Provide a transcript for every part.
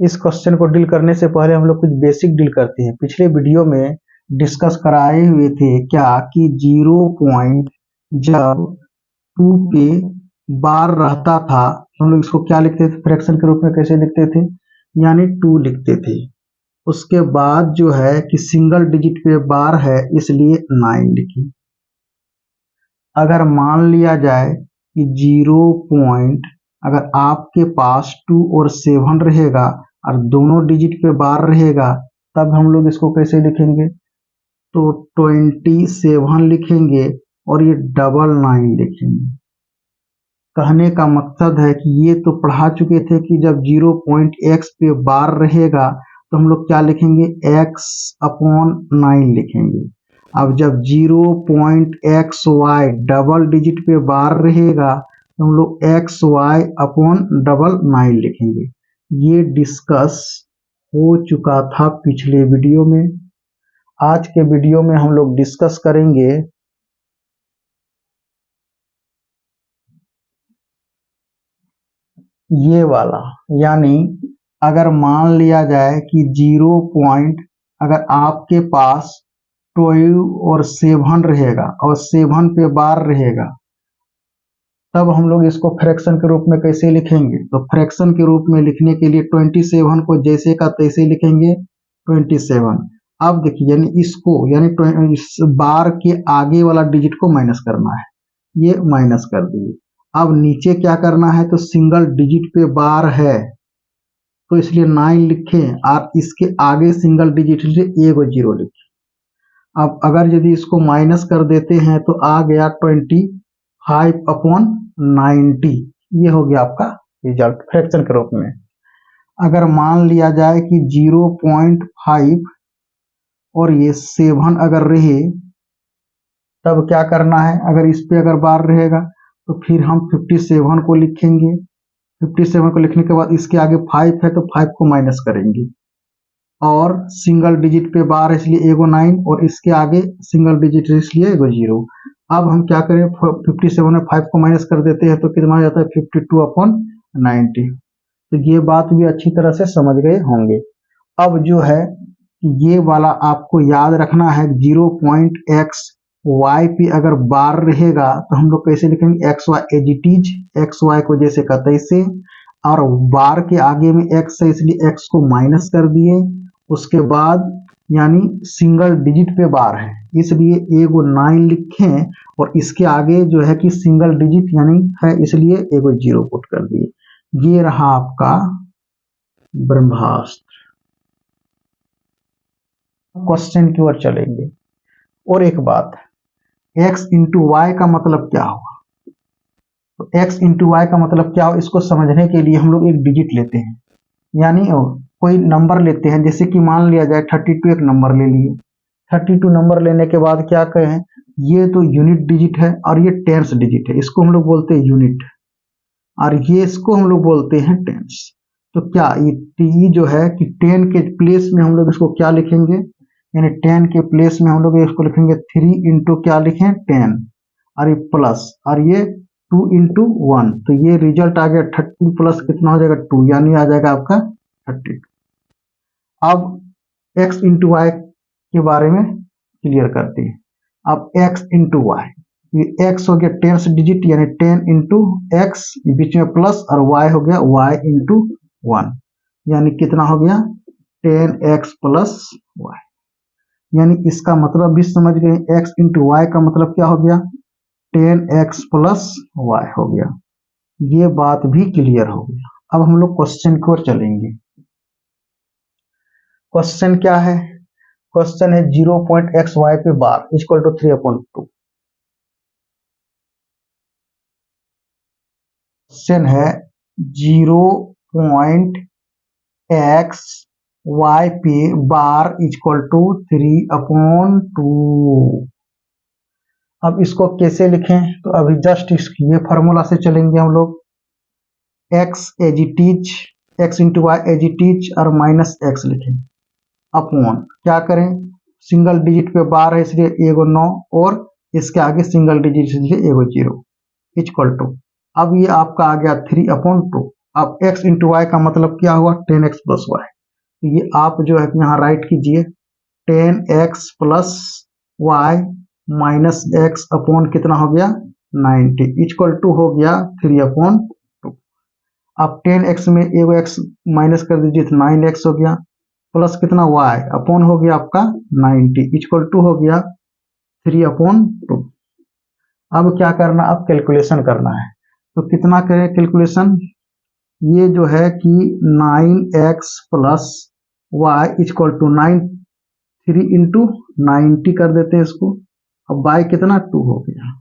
इस क्वेश्चन को डील करने से पहले हम लोग कुछ बेसिक डील करते हैं। पिछले वीडियो में डिस्कस कराए हुए थे क्या कि 0 पॉइंट जब 2 पे बार रहता था हम लोग इसको क्या लिखते थे, फ्रैक्शन के रूप में कैसे लिखते थे, यानी 2 लिखते थे। उसके बाद जो है कि सिंगल डिजिट पे बार है इसलिए 9 लिखी। अगर मान लिया जाए कि 0 पॉइंट अगर आपके पास 2 और 7 रहेगा और दोनों डिजिट पे बार रहेगा तब हम लोग इसको कैसे लिखेंगे, तो 27 लिखेंगे और ये 99 लिखेंगे। कहने का मकसद है कि ये तो पढ़ा चुके थे कि जब 0 पॉइंट x पे बार रहेगा तो हम लोग क्या लिखेंगे, x/9 लिखेंगे। अब जब 0 पॉइंट xy डबल डिजिट पे बार रहेगा तो हम लोग xy/9 लिखेंगे। ये डिस्कस हो चुका था पिछले वीडियो में। आज के वीडियो में हम लोग डिस्कस करेंगे ये वाला, यानी अगर मान लिया जाए कि 0 पॉइंट अगर आपके पास 12 और 7 रहेगा और 7 पे बार रहेगा तब हम लोग इसको फ्रैक्शन के रूप में कैसे लिखेंगे, तो फ्रैक्शन के रूप में लिखने के लिए 27 को जैसे का तैसे लिखेंगे 27। अब देखिए यानी इसको यानी इस बार के आगे वाला डिजिट को माइनस करना है, ये माइनस कर दिए। अब नीचे क्या करना है, तो सिंगल डिजिट पे बार है तो इसलिए 9 लिखें और इसके आगे सिंगल डिजिट लिए 1 और 0 लिखें। अब अगर यदि इसको माइनस कर देते हैं तो आ गया 25/90, ये हो गया आपका रिजल्ट फ्रैक्शन के रूप में। अगर मान लिया जाए कि 0.5 और ये 7 अगर रहे तब क्या करना है, अगर इस पे अगर बार रहेगा तो फिर हम 57 को लिखेंगे। 57 को लिखने के बाद इसके आगे 5 है तो 5 को माइनस करेंगे और सिंगल डिजिट पे बार इसलिए 1 और 9 और इसके आगे सिंगल डिजिट इसलिए 1 और 0। अब हम क्या करें, 57 में 5 को माइनस कर देते हैं तो कितना हो जाता है 52/90। तो ये बात भी अच्छी तरह से समझ गए होंगे। अब जो है ये वाला आपको याद रखना है, 0 पॉइंट x y पे अगर बार रहेगा तो हम लोग कैसे लिखेंगे, x y as it is, x y को जैसे का तैसे, और बार के आगे में x है इसलिए x को माइनस कर दिए। उसके बाद यानी सिंगल डिजिट पे बार है इसलिए 1 और 9 लिखें और इसके आगे जो है कि सिंगल डिजिट यानी है इसलिए 1 और 0 पुट कर दिए। ये रहा आपका ब्रह्मास्त्र। क्वेश्चन की ओर चलेंगे। और एक बात, x इंटू वाई का मतलब क्या होगा, तो x इंटू वाई का मतलब क्या हो इसको समझने के लिए हम लोग एक डिजिट लेते हैं, यानी कोई नंबर लेते हैं। जैसे कि मान लिया जाए 32 एक नंबर ले लिए। 32 नंबर लेने के बाद क्या कहें, ये तो यूनिट डिजिट है और ये टेंस डिजिट है, इसको हम लोग बोलते हैं यूनिट और ये इसको हम लोग बोलते हैं टेंस। तो क्या ये जो है कि 10 के प्लेस में हम लोग इसको क्या लिखेंगे, यानी 10 के प्लेस में हम लोग इसको लिखेंगे 3 इंटू क्या लिखें 10 और ये प्लस और ये 2 इंटू 1, तो ये रिजल्ट आ गया 30 प्लस कितना हो जाएगा 2, यानी आ जाएगा आपका 32। अब x इंटू वाई के बारे में क्लियर करते हैं। अब x इंटू वाई, ये x हो गया टेंस डिजिट यानी 10 इंटू एक्स, बीच में प्लस, और y हो गया y इंटू 1 यानी कितना हो गया 10x प्लस y। यानी इसका मतलब भी समझ गए, x इंटू वाई का मतलब क्या हो गया 10x प्लस y हो गया। ये बात भी क्लियर हो गया। अब हम लोग क्वेश्चन की ओर चलेंगे। क्वेश्चन क्या है, क्वेश्चन है 0.xy पे बार इक्वल टू 3/2। क्वेश्चन है 0.xy पे बार इक्वल टू 3/2। अब इसको कैसे लिखें, तो अभी जस्ट ये फॉर्मूला से चलेंगे हम लोग। x as it is, x into y as it is और माइनस x लिखें अपॉन क्या करें, सिंगल डिजिट पे बार है इसलिए 1 और 9 और इसके आगे सिंगल डिजिट इसलिए 1 और 0 इक्वल टू, अब ये आपका आ गया 3/2। अब x इंटू वाई का मतलब क्या हुआ 10x प्लस वाई। तो ये आप जो है यहाँ राइट कीजिए 10x plus y minus x upon कितना हो गया 90 इक्वल टू हो गया 3/2। अब 10x में एगो x माइनस कर दीजिए तो 9x हो गया प्लस कितना y अपॉन हो गया आपका 90 इक्वल टू हो गया 3/2। अब क्या करना अब कैलकुलेशन करना है। तो कितना करें कैलकुलेशन, ये जो है कि 9x plus y equal to 3 into 90 कर देते हैं इसको। अब y कितना 2 हो गया।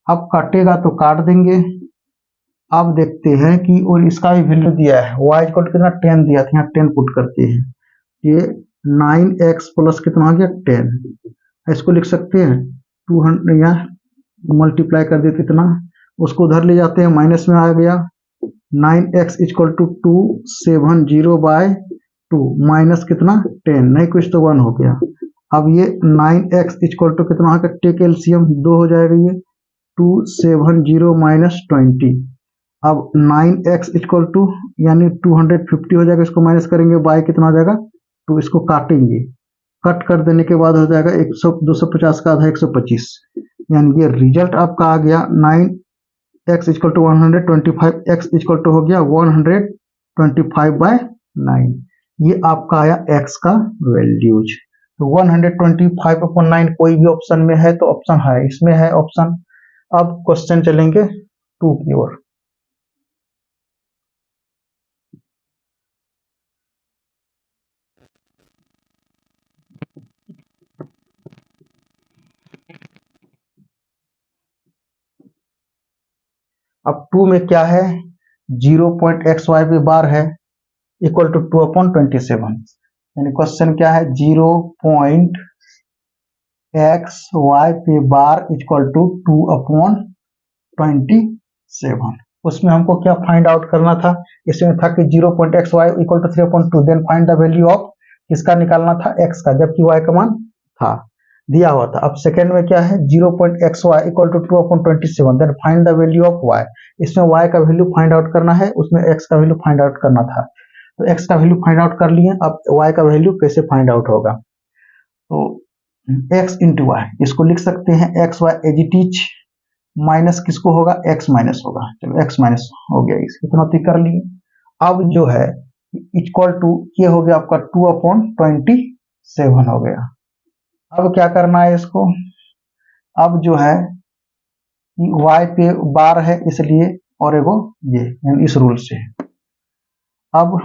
अब काटेगा तो काट देंगे। अब देखते हैं कि और इसका भी वैल्यू दिया है y इक्वल टू कितना 10 दिया था, यहाँ 10 पुट करते हैं। ये 9x प्लस कितना आ गया 10। इसको लिख सकते हैं 200 या मल्टीप्लाई कर देते इतना, उसको उधर ले जाते हैं माइनस में आ गया 9x इक्वल टू 270/2 माइनस कितना 10 नहीं कुछ तो 1 हो गया। अब ये 9x इक्वल टू कितना होगा टेक एलसीएम 2 हो जाएगा, ये 270 माइनस 20। अब 9x इक्वल टू यानी 250 हो जाएगा, इसको माइनस करेंगे y कितना हो जाएगा 2, इसको काटेंगे कट कर देने के बाद हो जाएगा 100 250 का आधा 125, यानी ये रिजल्ट आपका आ गया 9x equal to 125, x equal to हो गया 125/9। ये आपका आया x का वैल्यूज। तो 125/9 कोई भी ऑप्शन में है तो ऑप्शन है, इसमें है ऑप्शन। अब क्वेश्चन चलेंगे 2 की ओर। अब 2 में क्या है 0.xy पे बार है इक्वल टू 2/27, यानी क्वेश्चन क्या है 0.xy पे बार इक्वल टू 2/27। उसमें हमको क्या फाइंड आउट करना था, इसमें था कि 0.xy equal to 3/2, then find the value of किसका निकालना था x का, जबकि y का मान था दिया हुआ था। अब सेकेंड में क्या है 0.xy equal to 2/27, then find the value of y। इसमें y का वैल्यू फाइंड आउट करना है, उसमें x का वैल्यू फाइंड आउट करना था। तो x का वैल्यू फाइंड आउट कर लिए, अब y का वैल्यू कैसे फाइंड आउट होगा। तो x इंटू वाई इसको लिख सकते हैं x y as it is, minus किसको होगा x माइनस होगा, चलो x माइनस हो गया, इतना तो कर लिए। अब जो है इक्वल टू ये हो गया आपका 2/27 हो गया। अब क्या करना है इसको, अब जो है y पे बार है इसलिए और एगो ये यानी इस रूल से अब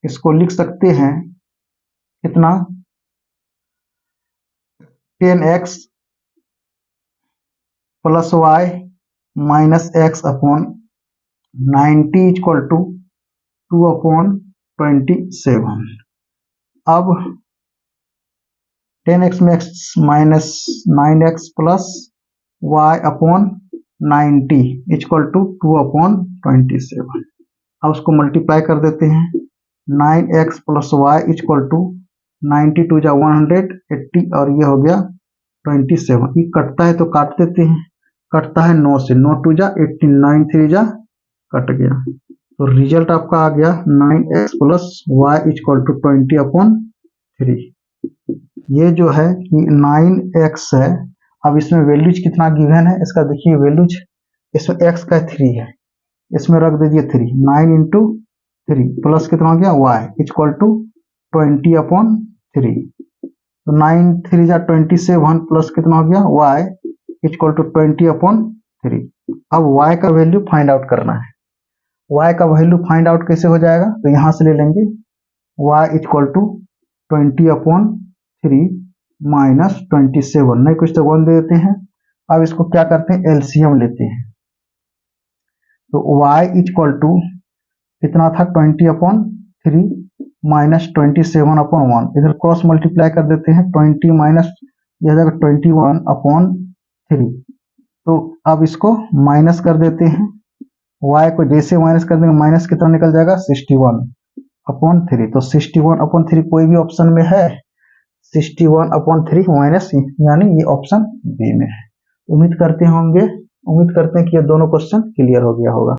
इसको लिख सकते हैं कितना 10x plus y minus x upon 90 equal to 2/27। अब 10x में x minus 9x plus y upon 90 equal to 2/27। अब उसको मल्टीप्लाई कर देते हैं 9x plus y equal to 90 टू जा 180 और ये हो गया 27। ये कटता है तो काट देते हैं, कटता है 9 से, 9 टू जा 18, 9 3 जा कट गया। तो रिजल्ट आपका आ गया 9x plus y equal to 20/3। ये जो है कि 9x है। अब इसमें वैल्यूज कितना गिवन है इसका देखिए वैल्यूज, इसमें x का 3 है, इसमें रख दीजिए 3, 9 इंटू 3 प्लस कितना हो गया y इक्वल टू 20/3। तो 9 3 जा 27 प्लस कितना हो गया y इक्वल टू 20/3। अब y का वैल्यू फाइंड आउट करना है। y का वैल्यू फाइंड आउट कैसे हो जाएगा, तो यहां से ले लेंगे y इक्वल टू 20/3 माइनस 27, नहीं कुछ तो 1 दे देते हैं। अब इसको क्या करते हैं एलसीएम लेते हैं। तो y इक्वल टू कितना था 20/3 माइनस 27/1, इधर क्रॉस मल्टीप्लाई कर देते हैं 20 माइनस यह जाएगा 21/3। तो अब इसको माइनस कर देते हैं, y को जैसे माइनस कर देंगे माइनस कितना निकल जाएगा 61/3। तो 61/3 कोई भी ऑप्शन में है, 61/3 माइनस यानी ये ऑप्शन बी में है। उम्मीद करते हैं कि ये दोनों क्वेश्चन क्लियर हो गया होगा।